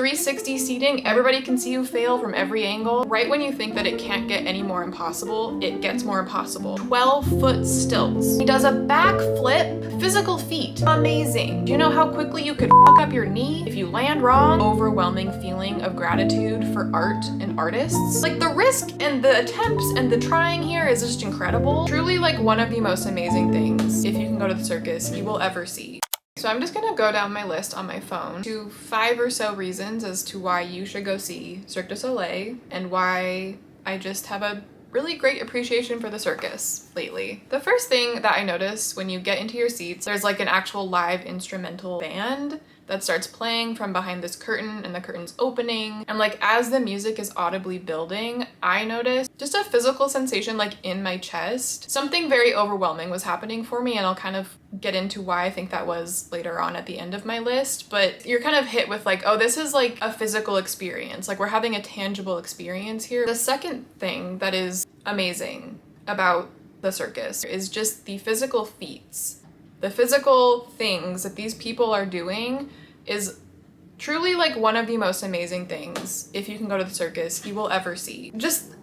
360 seating, everybody can see you fail from every angle. Right when you think that it can't get any more impossible, it gets more impossible. 12-foot stilts. He does a backflip, physical feat. Amazing. Do you know how quickly you could fuck up your knee if you land wrong? Overwhelming feeling of gratitude for art and artists. Like the risk and the attempts and the trying here is just incredible. Truly like one of the most amazing things, if you can go to the circus, you will ever see. So I'm just gonna go down my list on my phone to 5 or so reasons as to why you should go see Cirque du Soleil and why I just have a really great appreciation for the circus lately. The first thing that I notice when you get into your seats, there's like an actual live instrumental band that starts playing from behind this curtain, and the curtain's opening. And like as the music is audibly building, I notice just a physical sensation like in my chest. Something very overwhelming was happening for me, and I'll kind of get into why I think that was later on at the end of my list. But you're kind of hit with like, oh, this is like a physical experience. Like we're having a tangible experience here. The second thing that is amazing about the circus is just the physical feats. The physical things that these people are doing is truly like one of the most amazing things, if you can go to the circus, you will ever see. Just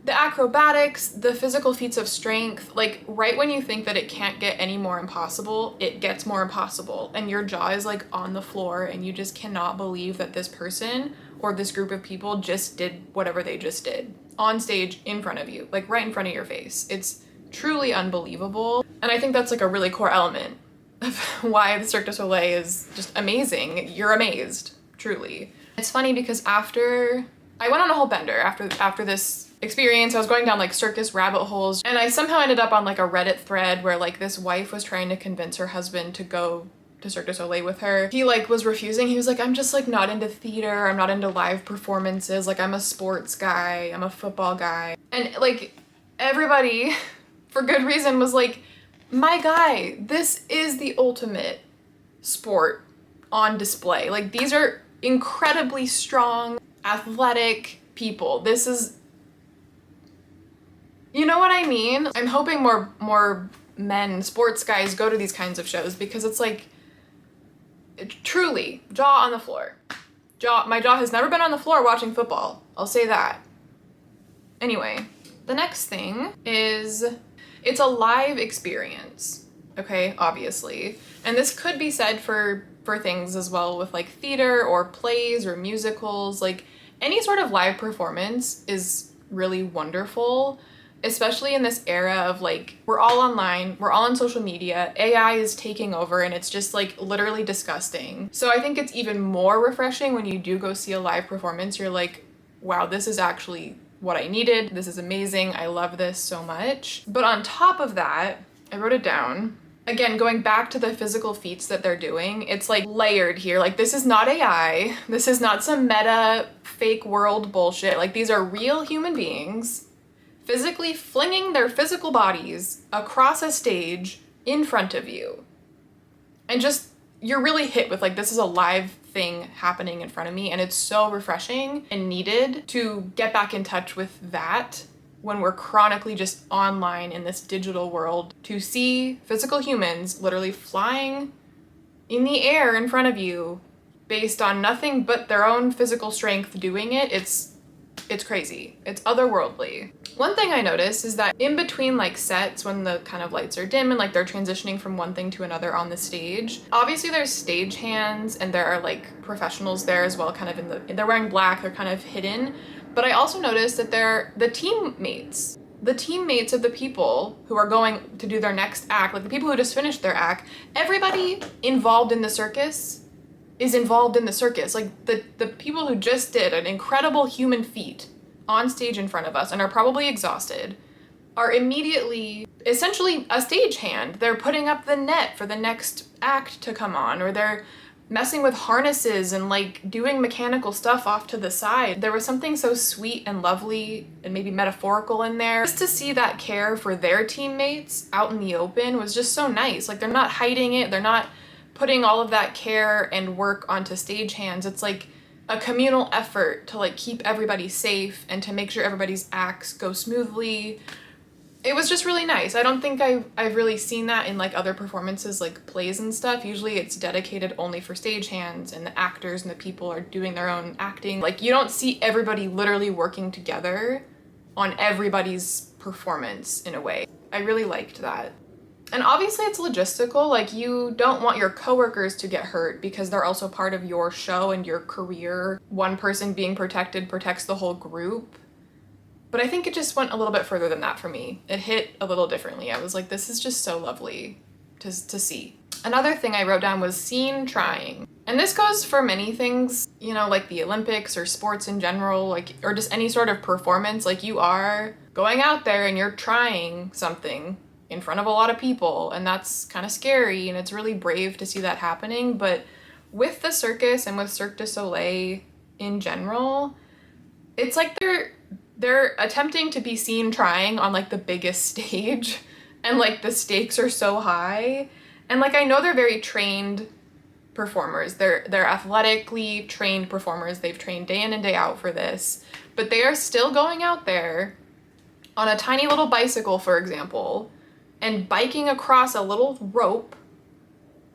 the acrobatics, the physical feats of strength, like right when you think that it can't get any more impossible, it gets more impossible, and your jaw is like on the floor and you just cannot believe that this person or this group of people just did whatever they just did on stage in front of you, like right in front of your face. It's truly unbelievable. And I think that's like a really core element of why the Cirque du Soleil is just amazing. You're amazed, truly. It's funny because after I went on a whole bender after this experience, I was going down like circus rabbit holes, and I somehow ended up on like a Reddit thread where like this wife was trying to convince her husband to go to Cirque du Soleil with her. He like was refusing. He was like, I'm just like not into theater. I'm not into live performances. Like I'm a sports guy. I'm a football guy. And like everybody for good reason was like, my guy, this is the ultimate sport on display. Like these are incredibly strong, athletic people. This is, you know what I mean? I'm hoping more men, sports guys go to these kinds of shows because it's like, truly, jaw on the floor. My jaw has never been on the floor watching football. I'll say that. Anyway, the next thing is it's a live experience, okay, obviously. And this could be said for things as well with like theater or plays or musicals. Like any sort of live performance is really wonderful, especially in this era of like, we're all online, we're all on social media, AI is taking over, and it's just like literally disgusting. So I think it's even more refreshing when you do go see a live performance. You're like, wow, this is actually what I needed. This is amazing. I love this so much. But on top of that, I wrote it down. Again, going back to the physical feats that they're doing, it's like layered here. Like this is not AI. This is not some meta fake world bullshit. Like these are real human beings physically flinging their physical bodies across a stage in front of you. And just, you're really hit with like, this is a live thing happening in front of me, and it's so refreshing and needed to get back in touch with that when we're chronically just online in this digital world. To see physical humans literally flying in the air in front of you based on nothing but their own physical strength doing it, it's crazy. It's otherworldly. One thing I noticed is that in between like sets, when the kind of lights are dim and like they're transitioning from one thing to another on the stage, obviously there's stage hands and there are like professionals there as well, kind of they're wearing black, they're kind of hidden. But I also noticed that they're the teammates of the people who are going to do their next act, like the people who just finished their act. Everybody involved in the circus is involved in the circus. Like the people who just did an incredible human feat on stage in front of us and are probably exhausted are immediately essentially a stagehand. They're putting up the net for the next act to come on, or they're messing with harnesses and like doing mechanical stuff off to the side. There was something so sweet and lovely and maybe metaphorical in there. Just to see that care for their teammates out in the open was just so nice. Like they're not hiding it, they're not putting all of that care and work onto stagehands. It's like a communal effort to like keep everybody safe and to make sure everybody's acts go smoothly. it was just really nice. I don't think I've really seen that in like other performances, like plays and stuff. Usually it's dedicated only for stagehands and the actors and the people are doing their own acting. Like you don't see everybody literally working together on everybody's performance in a way. I really liked that. And obviously it's logistical, like you don't want your coworkers to get hurt because they're also part of your show and your career. One person being protected protects the whole group. But I think it just went a little bit further than that for me. It hit a little differently. I was like, this is just so lovely to see. Another thing I wrote down was scene trying. And this goes for many things, you know, like the Olympics or sports in general, like, or just any sort of performance. Like you are going out there and you're trying something in front of a lot of people, and that's kind of scary, and it's really brave to see that happening. But with the circus and with Cirque du Soleil in general, it's like they're attempting to be seen trying on like the biggest stage, and like the stakes are so high. And like I know they're very trained performers. They're athletically trained performers. They've trained day in and day out for this, but they are still going out there on a tiny little bicycle, for example, and biking across a little rope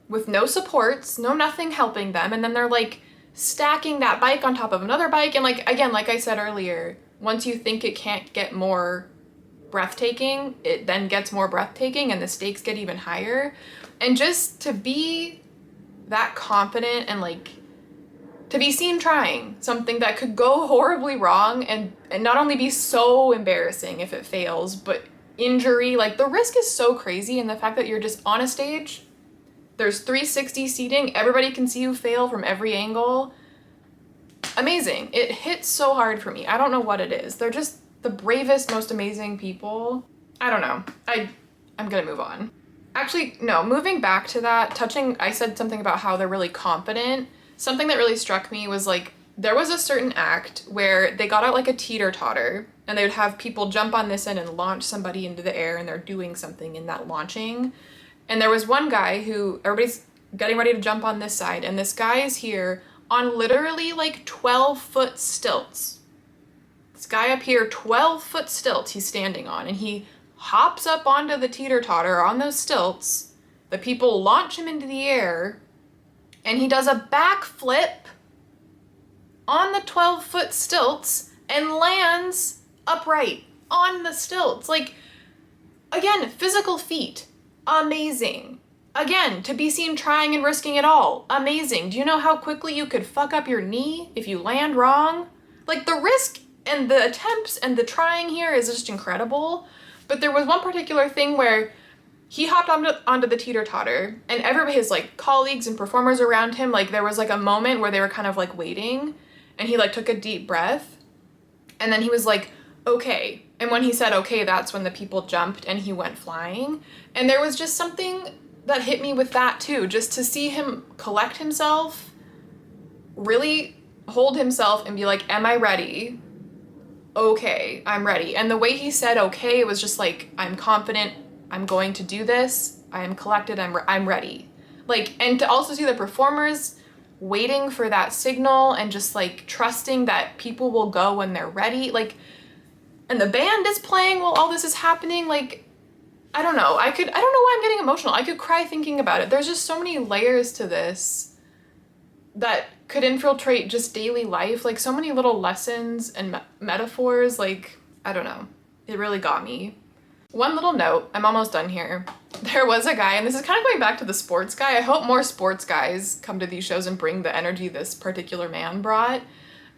with no supports, no nothing helping them, and then they're like stacking that bike on top of another bike. And like, again, like I said earlier, once you think it can't get more breathtaking, it then gets more breathtaking and the stakes get even higher. And just to be that confident and like to be seen trying something that could go horribly wrong and not only be so embarrassing if it fails, but injury, like the risk is so crazy. And the fact that you're just on a stage, there's 360 seating, everybody can see you fail from every angle. Amazing. It hits so hard for me. I don't know what it is. They're just the bravest, most amazing people. I don't know. I'm gonna move on. Actually, no, moving back to that, I said something about how they're really confident. Something that really struck me was like, there was a certain act where they got out like a teeter-totter and they would have people jump on this end and launch somebody into the air, and they're doing something in that launching. And there was one guy who, everybody's getting ready to jump on this side, and this guy is here on literally like 12-foot stilts. This guy up here, 12-foot stilts he's standing on, and he hops up onto the teeter-totter on those stilts. The people launch him into the air, and he does a backflip on the 12-foot stilts and lands upright on the stilts. Like, again, physical feat, amazing. Again, to be seen trying and risking it all, amazing. Do you know how quickly you could fuck up your knee if you land wrong? Like, the risk and the attempts and the trying here is just incredible. But there was one particular thing where he hopped onto the teeter-totter, and everybody, his like colleagues and performers around him, like there was like a moment where they were kind of like waiting, and he like took a deep breath, and then he was like, okay. And when he said okay, that's when the people jumped and he went flying. And there was just something that hit me with that too, just to see him collect himself, really hold himself and be like, am I ready? Okay, I'm ready. And the way he said okay, it was just like, I'm confident, I'm going to do this, I am collected, I'm ready. Like, and to also see the performers waiting for that signal and just like trusting that people will go when they're ready, like, and the band is playing while all this is happening. Like, I don't know, I don't know why I'm getting emotional. I could cry thinking about it. There's just so many layers to this that could infiltrate just daily life, like so many little lessons and metaphors. Like, I don't know, it really got me. One little note, I'm almost done here. There was a guy, and this is kind of going back to the sports guy. I hope more sports guys come to these shows and bring the energy this particular man brought.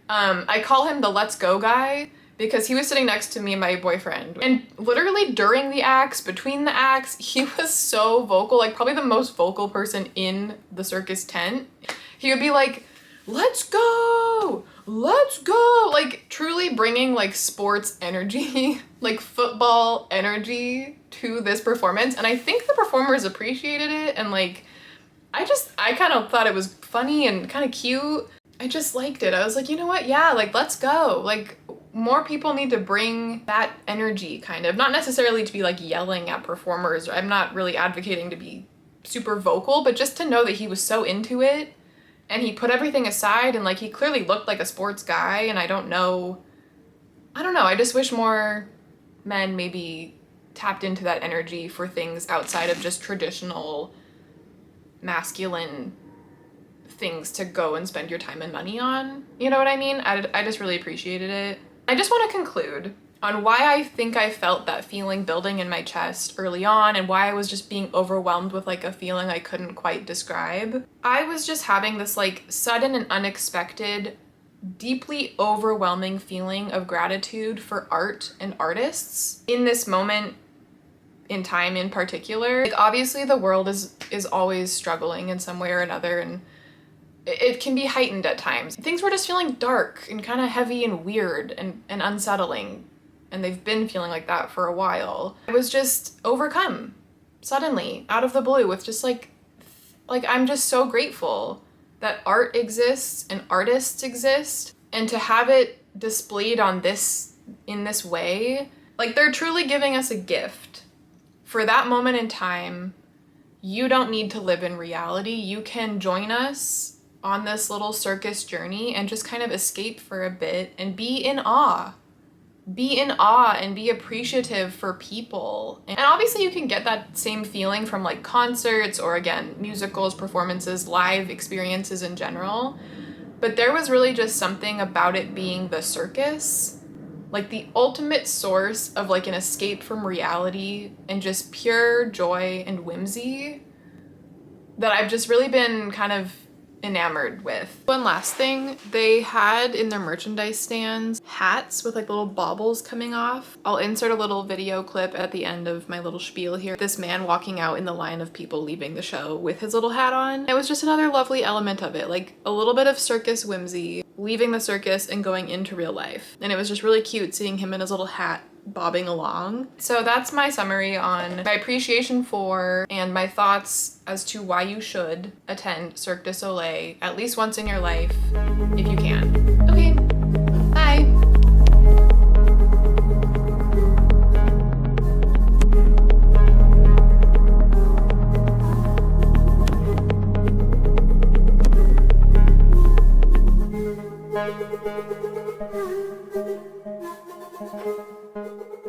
I call him the let's go guy because he was sitting next to me and my boyfriend. And literally during the acts, between the acts, he was so vocal, like probably the most vocal person in the circus tent. He would be like, let's go, like truly bringing like sports energy, like football energy to this performance. And I think the performers appreciated it, and like, I kind of thought it was funny and kind of cute. I just liked it. I was like, you know what, yeah, like let's go. Like, more people need to bring that energy, kind of, not necessarily to be like yelling at performers. I'm not really advocating to be super vocal, but just to know that he was so into it. And he put everything aside, and like he clearly looked like a sports guy, and I don't know, I just wish more men maybe tapped into that energy for things outside of just traditional masculine things to go and spend your time and money on. You know what I mean? I just really appreciated it. I just want to conclude on why I think I felt that feeling building in my chest early on and why I was just being overwhelmed with like a feeling I couldn't quite describe. I was just having this like sudden and unexpected, deeply overwhelming feeling of gratitude for art and artists in this moment in time in particular. Like obviously the world is always struggling in some way or another, and it can be heightened at times. Things were just feeling dark and kind of heavy and weird and unsettling, and they've been feeling like that for a while. I was just overcome suddenly out of the blue with just like I'm just so grateful that art exists and artists exist, and to have it displayed on in this way, like they're truly giving us a gift. For that moment in time, you don't need to live in reality. You can join us on this little circus journey and just kind of escape for a bit and be in awe. Be in awe and be appreciative for people. And obviously you can get that same feeling from like concerts or again, musicals, performances, live experiences in general. But there was really just something about it being the circus, like the ultimate source of like an escape from reality and just pure joy and whimsy, that I've just really been kind of enamored with. One last thing, they had in their merchandise stands hats with like little baubles coming off. I'll insert a little video clip at the end of my little spiel here. This man walking out in the line of people leaving the show with his little hat on. It was just another lovely element of it, like a little bit of circus whimsy, leaving the circus and going into real life. And it was just really cute seeing him in his little hat bobbing along. So that's my summary on my appreciation for and my thoughts as to why you should attend Cirque du Soleil at least once in your life if you can. Okay, bye. Thank you.